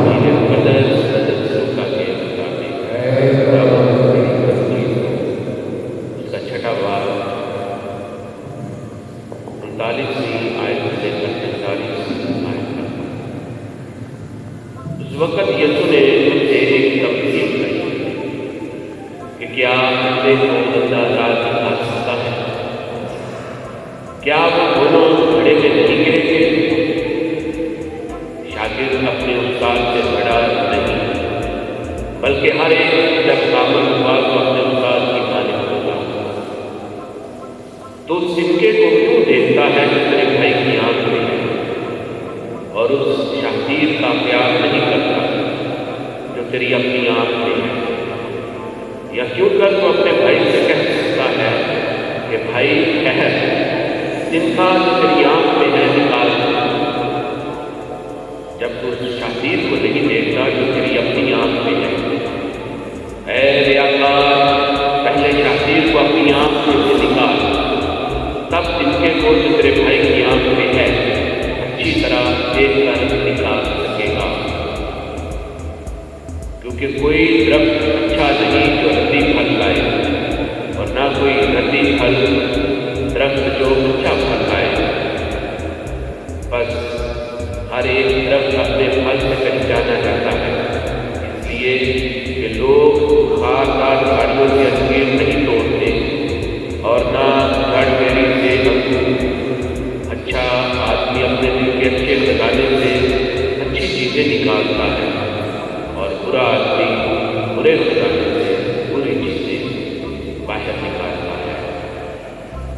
میرے مقدس کا کے مطابق رب میری تصدیق ہو۔ اس کا چھٹا باب 39ویں آیت سے لے کر 45ویں آیت تک۔ اس وقت یسوع نے مجھ سے ایک تمثیل کہی کہ کیا بندے کو بندہ رات دکھا سکتا ہے؟ کیا وہ دونوں گھڑے میں نہیں گریں گے؟ شاگرد اپنے استاد سے بڑا نہیں، بلکہ ہر ایک جب کامل ہوا تو اپنے استاد کی مانند ہوگا۔ تو سکے کو کیوں دیکھتا ہے جو تیرے بھائی کی آنکھ میں ہے، اور اس شاگرد کا پیار نہیں کرتا جو تیری اپنی آنکھ میں ہے؟ یا کیوں کر تو اپنے بھائی سے کہہ سکتا ہے کہ بھائی ٹھہر، جن کا جو تیری آنکھ میں ہے نکال دے، جب تو اس شاگرد کو نہیں دیکھتا جو تیری اپنی آنکھ میں ہے؟ اے ریاکار، پہلے شاگرد کو اپنی آنکھ میں سے نکال، تب سکے کو جو تیرے بھائی کی آنکھ میں ہے اچھی طرح دیکھ کر نکال سکے گا۔ کیونکہ کوئی درخت اچھا نہیں جو ردی پھل لائے، اور نہ کوئی ردی پھل درخت جو اچھا پھل لائے۔ بس ہر ایک درخت اپنے پھل سے پہچانا جاتا ہے، اس لیے کہ لوگ خاردار جھاڑیوں سے انجیر نہیں توڑتے، اور نہ جھاڑ بیری سے انگور۔ اچھا آدمی اپنے دل کے اچھے خزانے سے اچھی چیزیں نکالتا ہے، اور برا آدمی برے خزانے سے بری چیزیں باہر نکالتا ہے،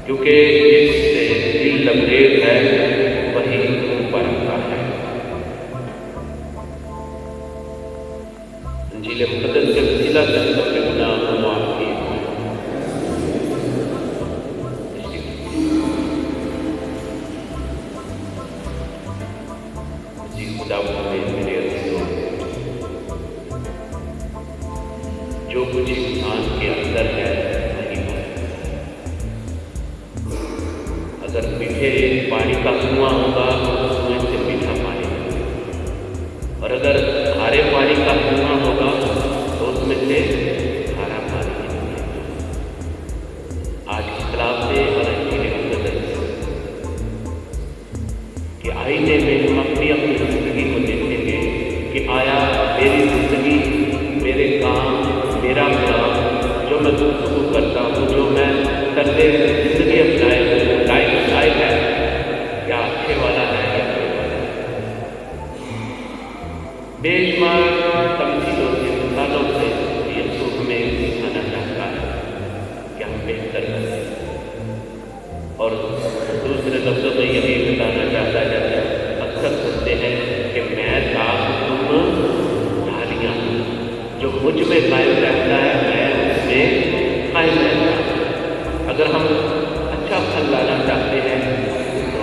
کیونکہ جس سے دل لبریز ہے وہی منہ پر آتا ہے۔ انجیل مقدس کے وسیلہ سے سب کے گناہ معاف کیے۔ جی خدا میرے عزیزوں، جو کچھ انسان کے اندر ہے وہی ہے۔ اگر میٹھے پانی کا کنواں ہوگا تو اس میں سے میٹھا پانی ہوگا، اور اگر کھارے پانی کا کنواں ہوگا تو اس میں سے کھارا پانی ہوگا۔ آج کی کتاب سے اور انجیل مقدس کہ آئینے میں ہم اپنی زندگی کو دیکھیں گے کہ آیا میری زندگی، میرے کام، میرا کام جو میں گفتگو کرتا ہوں، جو میں طرز زندگی اپنائے ہوں، لائف اسٹائل ہے، کیا اچھے والا ہے یا برے والا ہے؟ بے شمار تمثیلوں سے، مثالوں سے یسوع ہمیں سکھانا چاہتا ہے کہ ہم بہتر بنیں، اور دوسرے لفظوں میں یہی بتانا چاہتا ہے جیسے اکثر سنتے ہیں کہ میں صاف تم ڈھالیاں، جو مجھ میں قائم رہتا ہے میں اس میں قائم رہتا ہوں۔ اگر ہم اچھا پھل لانا چاہتے ہیں تو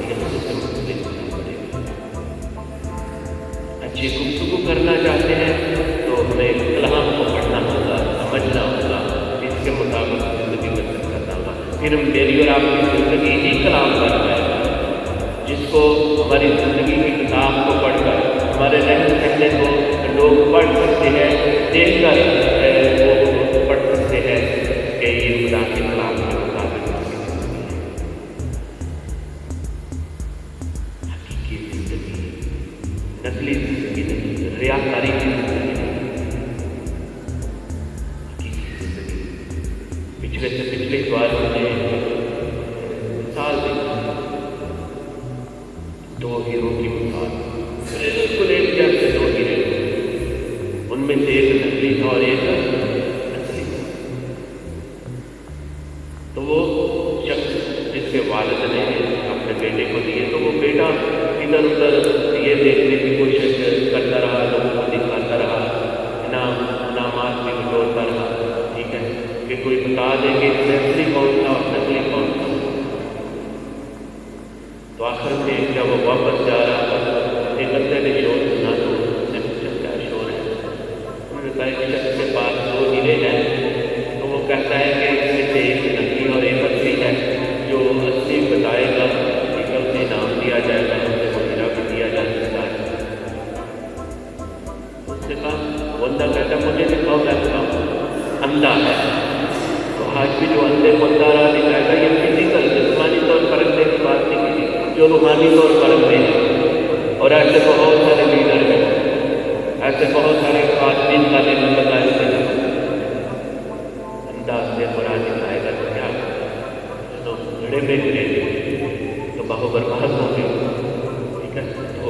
یسوع سے مختلف ہونا پڑے گا۔ اچھی گفتگو کرنا چاہتے ہیں تو ہمیں کلام کو پڑھنا ہوگا، سمجھنا ہوگا، اس کے مطابق زندگی بسر کرنا ہوگا۔ پھر میری اور آپ کی زندگی ہی کلام بن جائے گا، جس کو ہماری زندگی کی کتاب کو پڑھ کر ہمارے رہن سہنے کو لوگ پڑھ سکتے ہیں، دیکھ کر وہ پڑھ سکتے ہیں کہ یہ خدا کے کلام کے مطابق حقیقی زندگی، نقلی زندگی نہیں، ریاکاری کی زندگی نہیں، حقیقی زندگی۔ پچھلے سے پچھلے بار مجھے مثال دی، دو ہیرو کی مثال، بالکل ایک جیسے دو ہیرے، ان میں سے ایک نقلی تھا اور ایک اصلی تھا۔ تو وہ شخص جس کے والد نے اپنے بیٹے کو دیے تو وہ بیٹا ادھر ادھر یہ دیکھنے کی کوشش کرتا رہا، لوگوں کو دکھاتا رہا، انعامات بھی بٹورتا رہا، ٹھیک ہے، کہ کوئی بتا دے کہ اس میں اصلی کون تھا اور نقلی کون تھا۔ تو آخر میں جب وہ واپس جا رہا تھا ایک بندے نے شور سنا تو اس نے پوچھا کیا شور ہے؟ انہوں نے کہا ایک شخص کے پاس دو ہیرے ہیں، تو وہ کہتا ہے کہ اس میں سے ایک نقلی اور ایک اصلی ہے، جو اصلی بتائے گا ٹھیک ہے اسے انعام دیا جائے گا، اسے وہ ہیرا بھی دیا جا سکتا ہے۔ کہتا ہے مجھے دکھاؤ میں بتاؤں، اندھا ہے۔ تو آج بھی جو اندھے کو اندھا راہ دکھائے گا، یہ فزیکل جسمانی طور پر اندھے کی بات نہیں کی، جو روحانی طور پر اندھے ہیں۔ اور ایسے بہت سارے لیڈر ہیں، ایسے بہت سارے خواتین والے بھی بتائے تھے، اندھا اندھے کو راہ دکھائے گا تو کیا تو گھڑے میں گرے تو بہو برباد ہو گئے، ٹھیک ہے۔ تو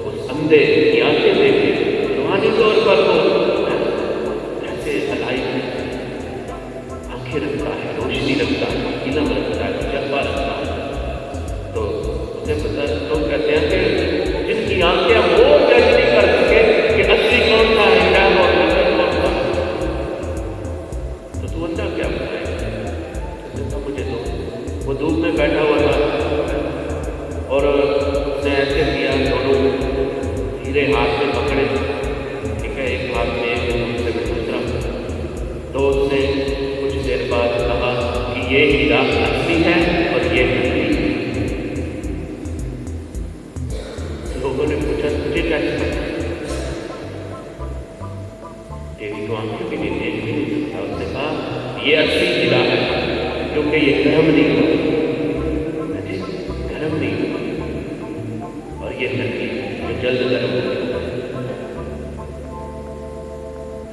اس اندھے کی آنکھیں دیکھے روحانی طور پر وہ ایسے الائی آنکھیں رکھتا ہے، روشنی رکھتا ہے، علم رکھتا ہے، جذبہ رکھتا ہے۔ تو اسے پتہ لوگ کہتے ہیں کہ جن کی آنکھیں وہ جج نہیں کر سکے کہ اصلی کون تھا، حجاب اور نقل کون تھا، تو تو اندھا کیا بتائے گا؟ مجھے تو وہ دھوپ میں بیٹھا ہوا تھا اور اس نے ایسے کیا، دونوں ہیرے ہاتھ میں پکڑے، ٹھیک ہے، ایک ہاتھ میں ایک دوسرے میں دوسرا۔ تو اس نے کچھ دیر بعد کہا کہ یہ ہیرا اصلی ہے اور یہ نقلی ہے۔ لوگوں نے پوچھا تجھے کیسے پتا؟ تیری تو آنکھیں بھی نہیں، دیکھ بھی نہیں سکتا۔ اس نے کہا یہ اصلی ہیرا ہے کیونکہ یہ گرم نہیں ہوا، گرم نہیں ہوا، اور یہ نقلی جو جلد گرم ہو جاتا ہے۔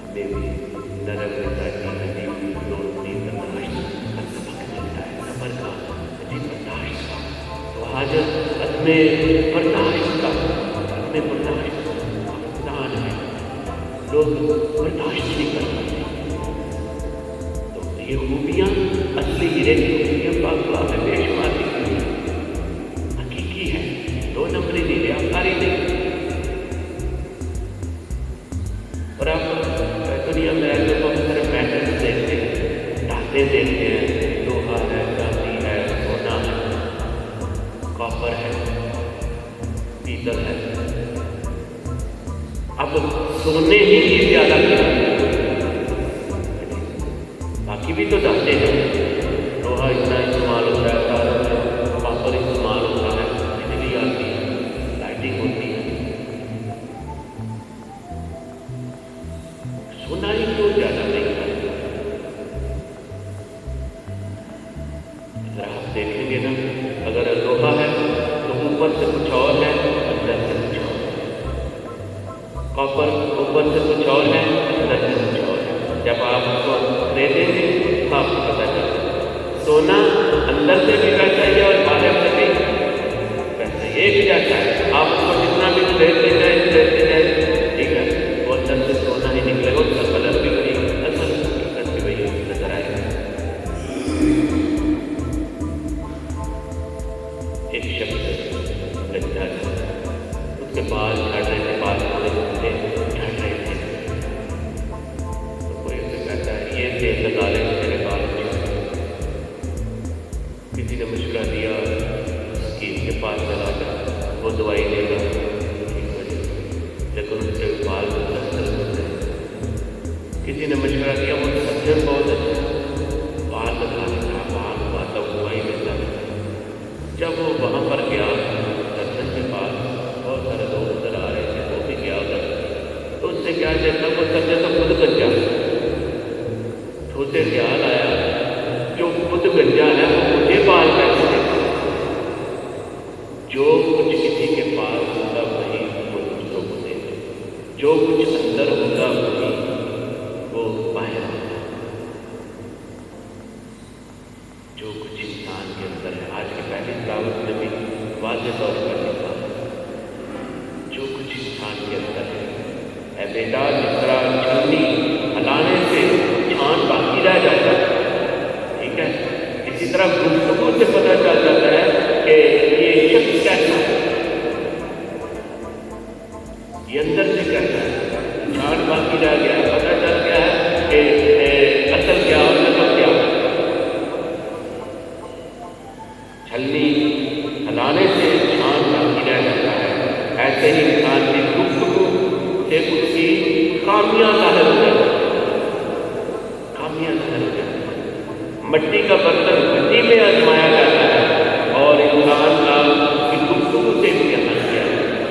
ہمیں بھی نرم مزاجی عجیب روشنی برداشت کا سبق ملتا ہے، صبر کا، عجیب برداشت کا۔ تو حاجت عدم برداشت کا، عدم برداشت کا امتحان ہے، لوگ برداشت نہیں کر پاتے۔ تو یہ خوبیاں اصلی ہیرے کی خوبیاں پاک میں بے شمار دکھتی ہیں، حقیقی ہے، دو نمبری نہیں، ریاکاری نہیں۔ اور آپ دنیا میں ایسے بہت سارے میٹرز دیکھتے ہیں، دھاتیں دیکھتے ہیں، لوہا ہے، چاندی ہے، سونا ہے، کاپر ہے، پیتل ہے۔ اب سونے ہی کی زیادہ قیمت ہے، باقی بھی تو دھاتیں ہیں، لوہا اتنا استعمال ہوتا ہے، تاروں میں کاپر استعمال ہوتا ہے، بجلی آتی ہے، لائٹنگ ہوتی ہے، سونا ہی کیوں زیادہ نہیں ہے؟ اگر آپ دیکھیں گے نا، اگر لوہا ہے تو اوپر سے کچھ اور ہے، اندر سے کچھ اور ہے، کاپر اوپر سے کچھ اور ہے، اندر سے کچھ اور ہے۔ جب آپ اس کو خریدیں گے تو آپ کو پتہ چلتا ہے سونا اندر سے بھی ویسا ہی ہے اور باہر سے بھی ویسا ہی، ایک جیسا ہے۔ آپ اس کو جتنا بھی خریدتے جائیں، ٹھیک ہے، وہ اندر سے سونا ہی نکلے گا، اس کا کلر بھی وہی، اصل حقیقت بھی وہی نظر آئے گا۔ ایک شخص گنجا تھا، اس کے بال جھڑ رہے تھے، بال تھوڑے سے جھڑ رہے تھے، تو کوئی اسے کہتا ہے یہ تیل لگا لے میرے بال اچھے۔ کسی نے مشورہ دیا حکیم کے پاس چلا جا، وہ دوائی دے گا ٹھیک ہو جائے، لیکن اس کے بال مسلسل ہوتے ہیں۔ کسی نے مشورہ دیا وہ سرجن بہت اچھا ہے، بال لگا لیتا، بال اگاتا، دوائی دیتا ہے۔ جب وہ وہاں پر گیا سرجن کے پاس، بہت سارے لوگ ادھر آ رہے تھے، وہ بھی گیا ادھر، تو اس نے کیا دیکھا، وہ سرجن تو خود گنجا، تو اسے خیال آیا جو خود گنجا ہے وہ مجھے بال کیسے دیتا؟ جو کچھ کسی کے پاس ہوگا وہی وہ دوسروں کو دے گا، جو کچھ اندر ہوگا وہی وہ باہر ہوگا۔ جو کچھ انسان کے اندر ہے، آج کی پہلی دعوت میں بھی واضح طور پر لکھا ہے، جو کچھ انسان کے اندر ہے، اے بیٹا جس طرح چھنی ہلانے سے چھان باقی رہ جاتا ہے، ٹھیک ہے، اسی طرح گفتگو سے پتہ چل جاتا ہے کہ یہ شخص کیسا ہے، یہ اندر سے کیسا ہے، چھان باقی رہ گیا، پتہ چل گیا ہے کہ اصل کیا اور نقل کیا۔ چھلنی ہلانے سے چھان باقی رہ جاتا ہے، ایسے ہی انسان کی گفتگو سے اس کی خامیاں ظاہر ہو جاتی ہیں، خامیاں ظاہر ہو جاتی ہیں۔ مٹی کا برتن مٹی میں آزمایا جاتا ہے اور انسان کا کی گفتگو سے امتحان کیا جاتا ہے۔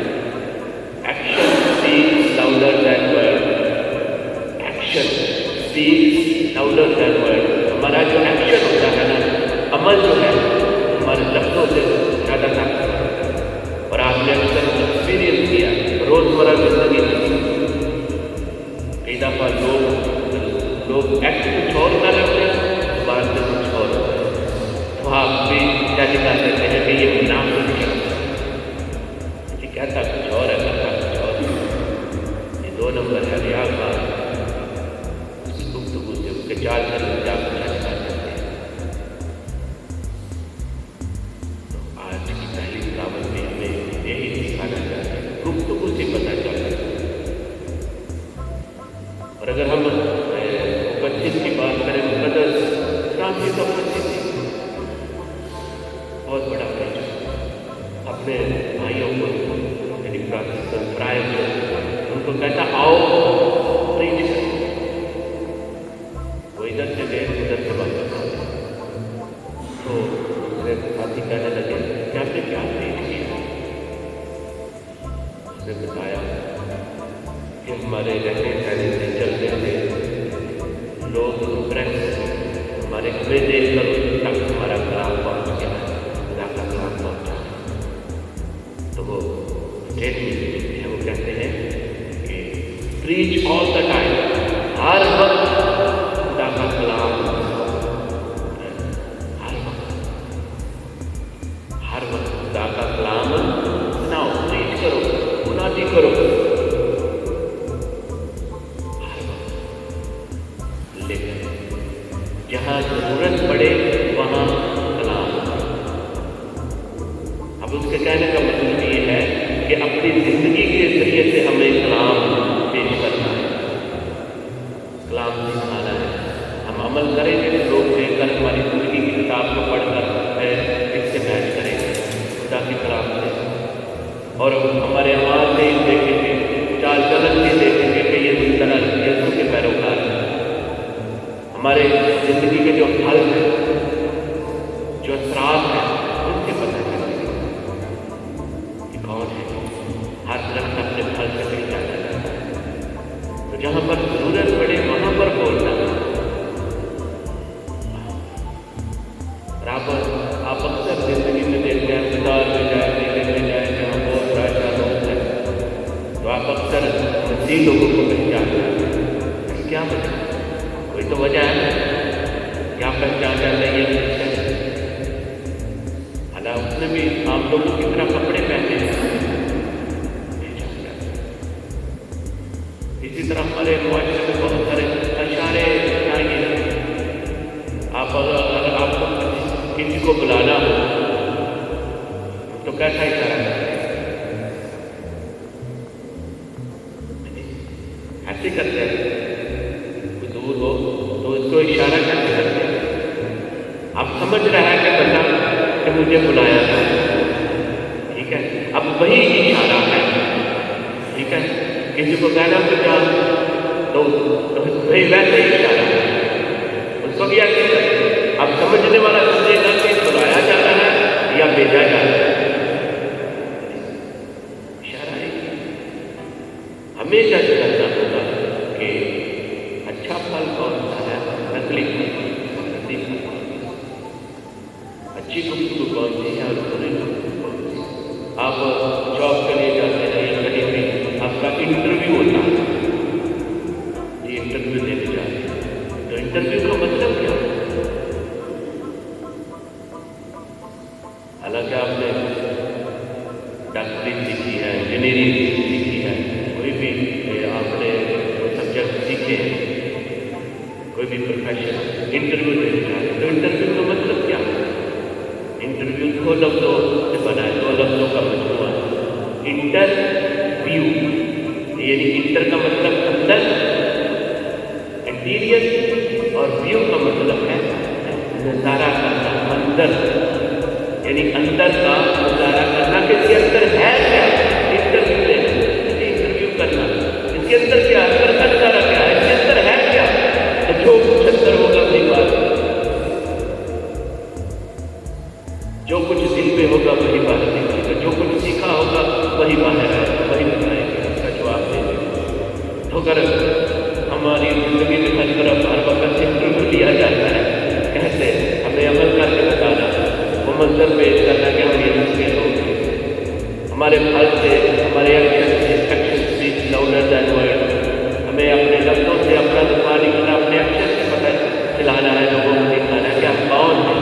Action speaks louder than word, عمل جو ہے ہمارے لفظوں سے زیادہ طاقتور ہے، اور آپ نے اکثر ایکسپیرئنس کیا روزمرہ زندگی میں کئی دفعہ لوگ ایکٹ کچھ اور کر رہے ہیں، بات میں کچھ اور ہوتا ہے، تو آپ بھی کیا دکھا سکتے ہیں کہ یہ منافق ہے، یہ کہتا کچھ اور ہے، کرتا کچھ اور ہے۔ یہ 2 نمبر ہے ریا کا، اس کی گفتگو سے اس کے چال چلنے سے آپ کیا دکھا سکتے ہیں۔ تو آج کی پہلی دعوت میں ہمیں یہی سکھانا چاہتے ہیں، گفتگو سے پتہ چلتا ہے۔ اور اگر ہم 25 کی بات کریں، مقدس فرانسس آف اسیسی بہت بڑا پریچر، اپنے بھائیوں کو یعنی فرانسسکن فرائر جو ان کو کہتا آؤ پریچ کرو، وہ ادھر سے گئے ادھر سے واپس، تو دوسرے ساتھی کہنے لگے کہ آپ نے کیا پریچ کیا؟ اس نے بتایا کہ ہمارے رہنے سہنے سے چلتے تھے لوگ پریس ہمارے ہمیں دیکھ کر تک ہمارا کلام پہنچ گیا ہے، خدا کا کلام پہنچا ہے۔ تو وہ اسٹیٹمنٹ دیتے ہیں، وہ کہتے ہیں کہ پریچ آل دا ٹائم، ہر وقت خدا کا کلام، ہر وقت خدا کا کلام سناؤ، پریچ کرو، منادی کرو، جہاں ضرورت پڑے وہاں کلام۔ اب اس کے کہنے کا مطلب یہ ہے کہ اپنی زندگی کے ذریعے سے ہمیں کلام پیش کرنا ہے، کلام سکھانا ہے۔ ہم عمل کریں گے تو لوگ دیکھ کر ہماری زندگی کی کتاب کو پڑھ کر اس سے میچ کریں گے خدا کے کلام سے، اور ہمارے اعمال سے دیکھیں گے، چال چلن سے دیکھیں گے کہ یہ اس طرح یسوع کے پیروکار ہیں۔ ہمارے زندگی کے جو حل ہیں، جو اثرات ہیں، ان سے پتہ چلے کہ کون ہے۔ ہر درخت اپنے پھل سے پہچانا جاتا ہے، تو جہاں پر ضرورت پڑے وہاں پر بولنا۔ آپ اکثر زندگی میں دیکھتے ہیں، بازار میں جائیں، میلے میں جائیں، جہاں بہت راشا لوگ ہیں، تو آپ اکثر مسیح لوگوں کو پہچانتے ہیں۔ کیا وجہ؟ کوئی تو وجہ ہے کیا پہچان جاتا ہے یہ کرسچن؟ حالانکہ اس نے بھی عام لوگوں کی طرح کپڑے پہنے ہیں۔ اسی طرح ہمارے معاشرے میں بہت سارے اشارے چاہیے۔ اگر آپ کو کسی کو بلانا ہو تو کیسا اشارہ کرتے ہیں؟ ایسے کرتے ہیں، دور ہو تو اس کو اشارہ کرتے کرتے اب سمجھ رہا ہے کہ بندہ کہ مجھے بلایا تھا، ٹھیک ہے، اب وہی اشارہ ہے، ٹھیک ہے۔ کسی کو کہنا پہچان تو وہی ویسے ہی اشارہ ہے، اس کو بھی ایسے کرتے۔ اب سمجھنے والا سمجھے گا کہ بلایا جا رہا ہے یا بھیجا جا رہا ہے، اشارہ ہے۔ ہمیشہ کرنا ہوگا کہ اچھا پھل کون سا ہے، نقلی پھل، اچھی گفتگو کون سی ہے اور بری گفتگو کون سی۔ آپ جاب کے لیے جاتے ہیں یا کہیں بھی آپ کا انٹرویو ہوتا ہے، یہ انٹرویو دینے جاتے ہیں، تو انٹرویو کا مطلب کیا ہے؟ حالانکہ آپ نے ڈاکٹری سیکھی ہے، انجینئرنگ سیکھی ہے، کوئی بھی آپ نے سبجیکٹ سیکھے ہیں، کوئی بھی پروفیشن، انٹرویو دینے جاتے ہیں، تو انٹرویو کا مطلب کیا ہے؟ انٹرویو 2 لفظوں سے بنا ہے، 2 لفظوں کا مجموعہ ہے۔ انٹرویو یعنی انٹر کا مطلب اندر، انٹیریئر، اور ویو کا مطلب ہے نظارہ کرنا، اندر، یعنی اندر کا نظارہ کرنا کہ اس کے اندر ہے کیا۔ انٹرویو لینا، انٹرویو کرنا، اس کے اندر کیا، اندر کا نظارہ کیا ہے، اس کے اندر ہے کیا، تو جو کچھ اندر ہوگا وہی بات، جو کچھ دل میں ہوگا وہی بات نکلے گا، جو کچھ سیکھا ہوگا وہی باہر آئے گا، وہی بتائے گا، اس کا جواب دے دے۔ تو اگر ہماری زندگی میں ہر طرف ہر وقت انٹرویو لیا جاتا ہے، کہتے ہمیں عمل کر کے بتانا منظر پیش کرنا کہ ہم یسوع کے لوگ ہیں. ہمارے پھل سے، ہمارے action speech louder than word. ہمیں اپنے لفظوں سے اپنا دفاع کرنا، اپنے ایکشن سے پتہ چلانا ہے، لوگوں کو دکھانا ہے کہ ہم کون ہیں.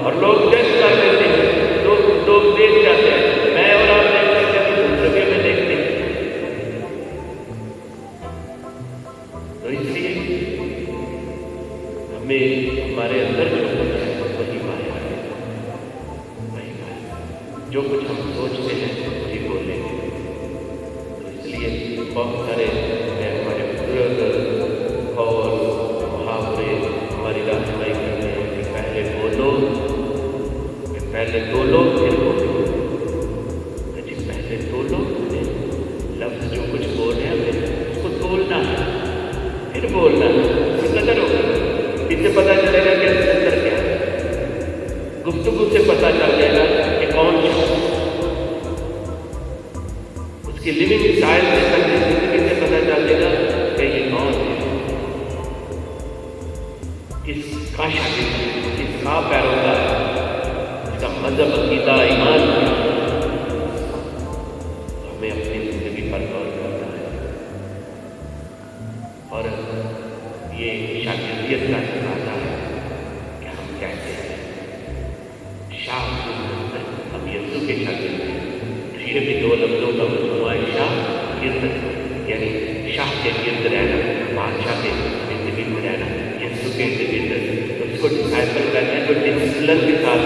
اور لوگ جج کر لیتے ہیں، لوگ دیکھ جاتے ہیں. میں اور آپ دیکھتے ہیں کہ دوسرے میں دیکھتے ہیں. تو اس لیے ہمیں ہمارے اندر جو کچھ ہے وہی باہر ہے، وہی باہر. جو کچھ ہم سوچتے ہیں وہی بولیں گے. تو اس لیے بہت سارے ہمارے بزرگ اور محاورے ہماری رہنمائی کرتے ہیں کہ پہلے بولو، پھر بولو. جی پہلے بولو، لفظ جو کچھ بول رہے ہیں اس کو تولنا ہے، پھر بولنا ہے. قدر ہوگا، اس سے پتہ چلے گا کہ اندر کیا ہے. گفتگو سے پتہ چل جائے گا کہ کون شخص، اس کی لیونگ اسٹائل سے، زندگی سے پتہ چل جائے گا کہ یہ کون ہے، کس کا شاگرد ہے، کس کا پیروکار ہے، اس کا مذہب، عقیدہ، ایمان ہے. ہمیں اپنی زندگی پر غور کرنا ہے. اور یہ شاگردیت کا تقاضا ہے کہ ہم کہتے ہیں شاہ ہم یسوع کے شاگرد ہیں. یہ بھی دو لفظوں کا مجموعہ ہے، شاہ گرد، یعنی شاہ کے گرد رہنا، بادشاہ کے زندگی میں رہنا، یسوع کے گرد. تو اس کو ڈسائپل کہتے ہیں جو ڈسپلن کے ساتھ.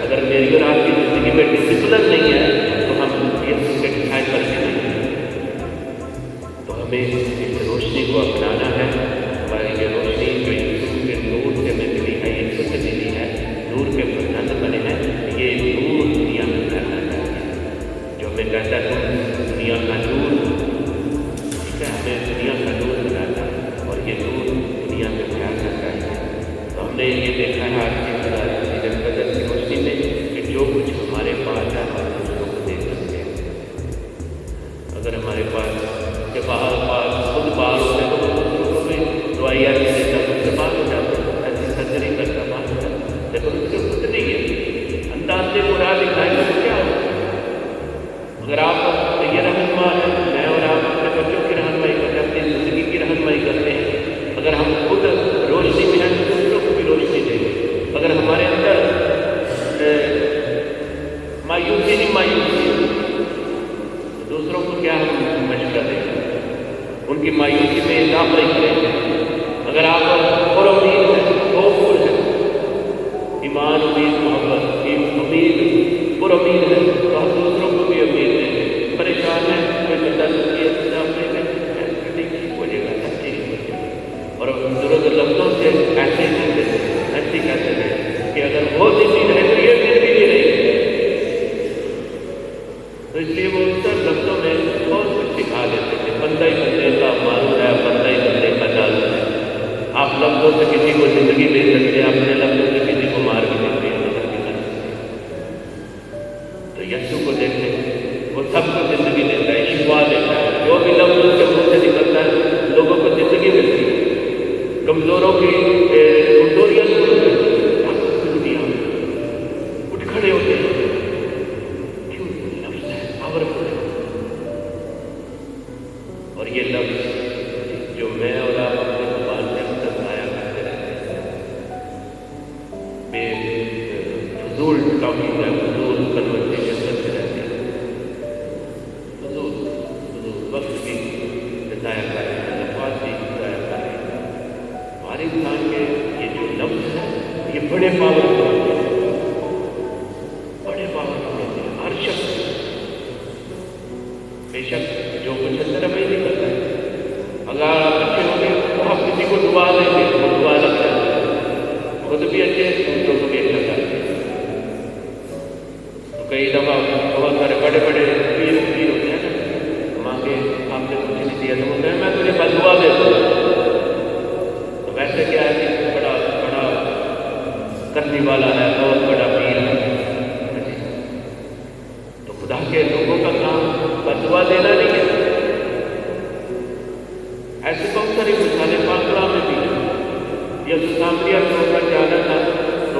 اگر میری اور آپ کی زندگی میں ڈسپلن نہیں ہے تو ہم یسوع کے ڈسائپل بھی نہیں ہیں. تو ہمیں اس روشنی کو اپنانا ہے. ہماری یہ روشنی جو یسوع کے نور سے ہمیں ملی ہے، یسوع سے ملی ہے، نور کے برتن بنے ہیں، یہ نور دنیا میں پھیلنا چاہیے. جو ہمیں کہتا ہے دنیا کا نور، ٹھیک ہے، ہمیں دنیا کا نور بنانا ہے اور یہ نور دنیا میں پھیلنا چاہیے. تو ہم نے یہ دیکھا ہے آج کی قدر کی روشنی میں کہ جو کچھ ہمارے پاس ہے ہم دوسروں کو دے سکتے ہیں. اگر ہمارے پاس خود باہر ہوتے تو دوسروں کو بھی دوائی ایسی دیتا، خود سے بات ہو جاتا، ایسی سرجری کرتا، بات ہو جاتا. لیکن اس کے خود نہیں ہے، انداز سے برا دکھائے تو کیا ہوگا؟ اگر آپ یہ رہنما ہے، میں اور آپ اپنے بچوں کی رہنمائی کرتے ہیں، اپنی زندگی کی رہنمائی کرتے ہیں. اگر ہم خود روشنی میں ہیں تو دوسروں کو بھی روشنی دیں گے. اگر ہمارے اندر مایوسی ہے تو دوسروں کو کیا ہم مشورہ دیں گے؟ ان کی مایوسی میں اضافہ نہیں کریں گے. اگر آپ پر امید ہے، خوف ہے، ایمان، امید، محبت، امید، پر امید ہے تو ہم دوسروں کو بھی امید دیں گے. پریشان ہے، کوئی بندہ دکھی ہے، ٹھیک ہو جائے گا، سب ٹھیک ہو جائے گا. اور ضرورت لفظوں سے ایسے کہتے ہیں کہ اگر وہ زندگی رہے تو یہ زندگی نہیں رہے گی. تو اس لیے وہ اکثر لفظوں میں بہت کچھ سکھا دیتے تھے. بندہ ہی بندے کا معروف ہے، بندہ ہی بندے کا جادو ہے. آپ لفظوں سے کسی کو زندگی دے سکتے ہیں، اپنے لفظوں سے کسی کو مار بھی دے سکتے ہیں. تو یسوع کو دیکھیں، وہ سب کو زندگی دیتا ہے، شفا دیتا ہے. جو بھی لفظ اس کے منہ سے نکلتا ہے لوگوں کو زندگی ملتی ہے. کمزوروں کی کمزوریاں دور ہوتی ہیں، اٹھ کھڑے ہوتے ہیں. کیوں؟ لفظ ہے، پاورفل ہے. اور یہ لفظ جو میں اور آپ اپنے زبان سے اکثر ضائع کرتے رہتے ہیں، بے فضول ٹاکنگ ہے، فضول کنورسیشن کرتے رہتے ہیں، فضول وقت بھی ضائع کر رہے ہیں، لفظ بھی ضائع کر رہے ہیں. ہمارے انسان کے یہ جو لفظ ہے یہ بڑے پاورفل ہوتے ہیں، بڑے پاورفل ہوتے ہیں. ہر شخص بے شک جو کچھ اندر ہمیں نکلتا ہے، اگر آپ اچھے ہوں گے تو آپ کسی کو دعا دیں گے، وہ دعا لگ جاتا ہے. خود بھی اچھے، دوسروں کو بھی اچھا کرتے ہیں. تو کئی دفعہ بہت سارے بڑے پیر ہوتے ہیں نا، ماں کے آپ نے کچھ نہیں دیا تو وہ کہتے ہیں میں تجھے بد دعا دیتا ہوں. تو ویسے کیا ہے کہ بڑا کرنے والا ہے، بہت بڑا پیر ہے. تو خدا کے لوگوں کا کام بد دعا دینا نہیں ہے. ایسے بہت ساری مثالیں پاک کلام میں بھی ہیں. یسوع سامریا کے اوپر جانا تھا تو